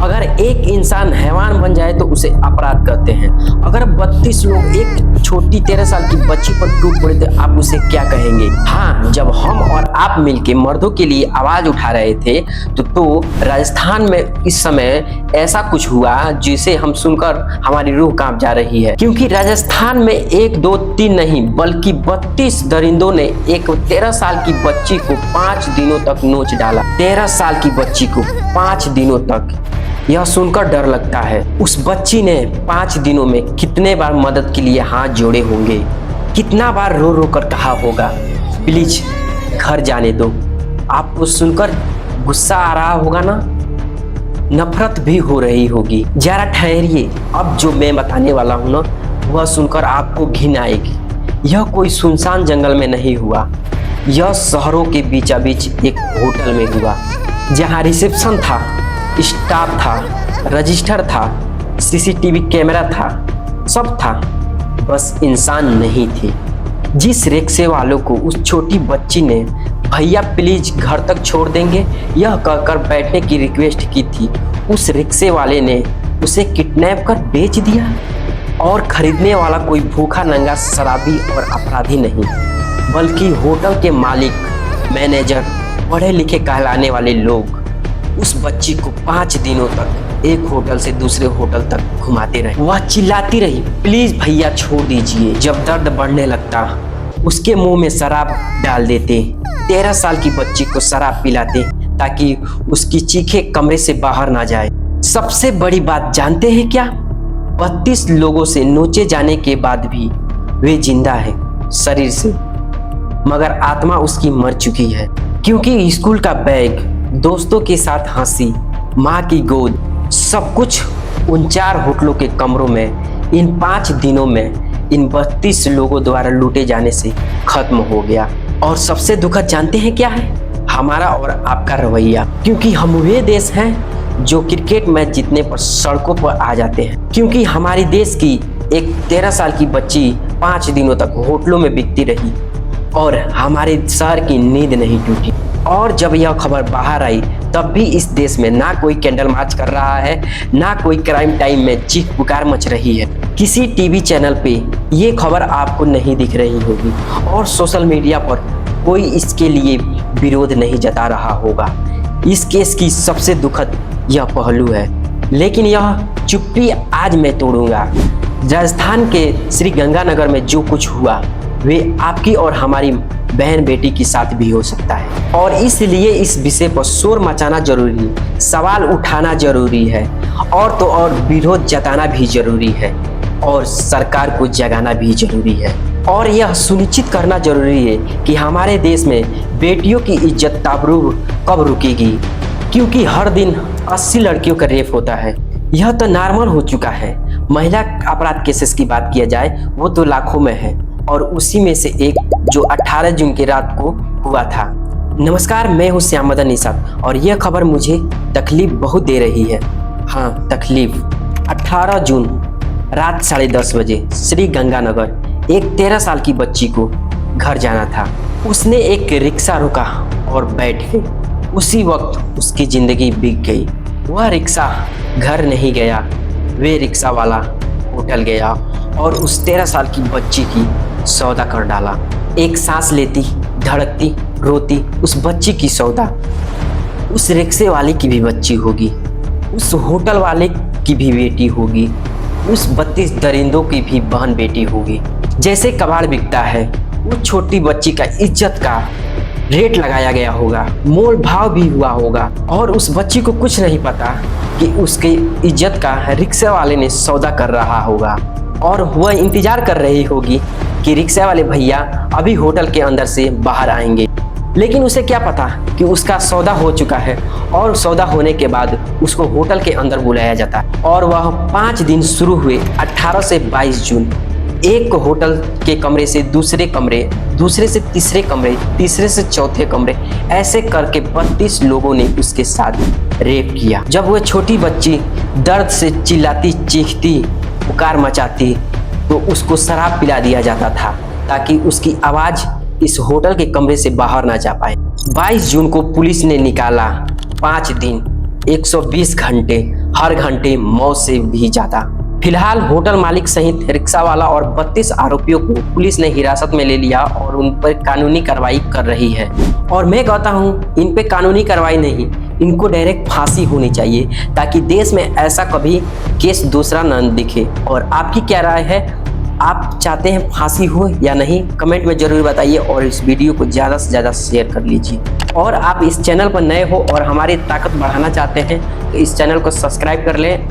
अगर एक इंसान हैवान बन जाए तो उसे अपराध कहते हैं। अगर 32 लोग एक छोटी 13 साल की बच्ची पर टूट पड़े तो आप उसे क्या कहेंगे? हाँ, जब हम और आप मिलके मर्दों के लिए आवाज उठा रहे थे तो राजस्थान में इस समय ऐसा कुछ हुआ जिसे हम सुनकर हमारी रूह कांप जा रही है, क्योंकि राजस्थान में 1 2 3 नहीं बल्कि 32 दरिंदों ने एक 13 साल की बच्ची को 5 दिनों तक नोच डाला। 13 साल की बच्ची को 5 दिनों तक, यह सुनकर डर लगता है। उस बच्ची ने 5 दिनों में कितने बार मदद के लिए हाथ जोड़े होंगे, कितना बार रो रो कर कहा होगा प्लीज घर जाने दो। आपको सुनकर गुस्सा आ रहा होगा ना, नफरत भी हो रही होगी। जरा ठहरिए, अब जो मैं बताने वाला हूँ ना वह सुनकर आपको घिन आएगी। यह कोई सुनसान जंगल में नहीं हुआ, यह शहरों के बीचा बीच एक होटल में हुआ, जहाँ रिसेप्शन था, स्टाफ था, रजिस्टर था, सीसीटीवी कैमरा था, सब था, बस इंसान नहीं थे। जिस रिक्शे वालों को उस छोटी बच्ची ने भैया प्लीज घर तक छोड़ देंगे यह कहकर बैठने की रिक्वेस्ट की थी, उस रिक्शे वाले ने उसे किडनैप कर बेच दिया। और खरीदने वाला कोई भूखा नंगा शराबी और अपराधी नहीं, बल्कि होटल के मालिक, मैनेजर, पढ़े लिखे कहलाने वाले लोग उस बच्ची को 5 दिनों तक एक होटल से दूसरे होटल तक घुमाते रहे। वह चिल्लाती रही प्लीज भैया छोड़ दीजिए। जब दर्द बढ़ने लगता उसके मुंह में शराब डाल देते, 13 साल की बच्ची को शराब पिलाते ताकि उसकी चीखें कमरे से बाहर ना जाए। सबसे बड़ी बात जानते हैं क्या? 32 लोगों से नोचे जाने के बाद भी वे जिंदा है शरीर से, मगर आत्मा उसकी मर चुकी है, क्योंकि स्कूल का बैग, दोस्तों के साथ हंसी, माँ की गोद, सब कुछ उन 4 होटलों के कमरों में इन 5 दिनों में इन 32 लोगों द्वारा लूटे जाने से खत्म हो गया। और सबसे दुखद जानते हैं क्या है? हमारा और आपका रवैया, क्योंकि हम वे देश हैं जो क्रिकेट मैच जीतने पर सड़कों पर आ जाते हैं, क्योंकि हमारी देश की एक 13 साल की बच्ची 5 दिनों तक होटलों में बिकती रही और हमारे शहर की नींद नहीं टूटी। और जब यह खबर बाहर आई तब भी इस देश में ना कोई कैंडल मार्च कर रहा है, ना कोई क्राइम टाइम में चीख पुकार मच रही है। किसी टीवी चैनल पे ये खबर आपको नहीं दिख रही होगी और सोशल मीडिया पर कोई इसके लिए विरोध नहीं जता रहा होगा। इस केस की सबसे दुखद यह पहलू है, लेकिन यह चुप्पी आज मैं तोड़ूंगा। राजस्थान के श्री गंगानगर में जो कुछ हुआ वे आपकी और हमारी बहन बेटी के साथ भी हो सकता है, और इसलिए इस विषय पर शोर मचाना जरूरी है, सवाल उठाना जरूरी है, और तो और विरोध जताना भी जरूरी है, और सरकार को जगाना भी जरूरी है। और यह सुनिश्चित करना जरूरी है कि हमारे देश में बेटियों की इज्जत ताबरूह कब रुकेगी, क्योंकि हर दिन 80 लड़कियों का रेप होता है। यह तो नॉर्मल हो चुका है। महिला अपराध केसेस की बात किया जाए वो तो लाखों में है, और उसी में से एक जो 18 जून की रात को हुआ था। नमस्कार, मैं हूँ श्याम मदन निषाद और यह खबर मुझे तकलीफ बहुत दे रही है। हाँ, तकलीफ। 18 जून रात 10:30 बजे श्री गंगानगर एक 13 साल की बच्ची को घर जाना था। उसने एक रिक्शा रुका और बैठ गई। उसी वक्त उसकी जिंदगी बिक गई। वह रिक्शा घर नहीं गया, वे रिक्शा वाला होटल गया और उस 13 साल की बच्ची की सौदा कर डाला। एक सांस लेती, धड़कती, रोती उस बच्ची की सौदा उस रिक्शे वाले की भी बच्ची होगी, उस होटल वाले की भी बेटी होगी, उस 32 दरिंदों की भी बहन बेटी होगी। जैसे कबाड़ बिकता है, उस छोटी बच्ची का इज्जत का रेट लगाया गया होगा, मोल भाव भी हुआ होगा, और उस बच्ची को कुछ नहीं पता कि उसके इज्जत का रिक्शा वाले ने सौदा कर रहा होगा, और वह इंतजार कर रही होगी कि रिक्शा वाले भैया अभी होटल के अंदर से बाहर आएंगे। लेकिन उसे क्या पता कि उसका सौदा हो चुका है, और सौदा होने के बाद उसको होटल के अंदर बुलाया जाता है। और वह 5 दिन शुरू हुए 18 से 22 जून, एक होटल के कमरे से दूसरे कमरे, दूसरे से तीसरे कमरे, तीसरे से चौथे कमरे, ऐसे करके 32 लोगों ने उसके साथ रेप किया। जब वह छोटी बच्ची दर्द से चिल्लाती, चीखती, पुकार मचाती तो उसको शराब पिला दिया जाता था ताकि उसकी आवाज इस होटल के कमरे से बाहर ना जा पाए। 22 जून को पुलिस ने निकाला 5 दिन 120 घंटे, हर घंटे मौत से भी ज्यादा। फिलहाल होटल मालिक सहित रिक्शा वाला और 32 आरोपियों को पुलिस ने हिरासत में ले लिया और उन पर कानूनी कार्रवाई कर रही है। और मैं कहता हूँ इन पे कानूनी कार्रवाई नहीं, इनको डायरेक्ट फांसी होनी चाहिए ताकि देश में ऐसा कभी केस दूसरा न दिखे। और आपकी क्या राय है, आप चाहते हैं फांसी हो या नहीं, कमेंट में जरूर बताइए और इस वीडियो को ज़्यादा से ज़्यादा शेयर कर लीजिए। और आप इस चैनल पर नए हो और हमारी ताकत बढ़ाना चाहते हैं तो इस चैनल को सब्सक्राइब कर लें।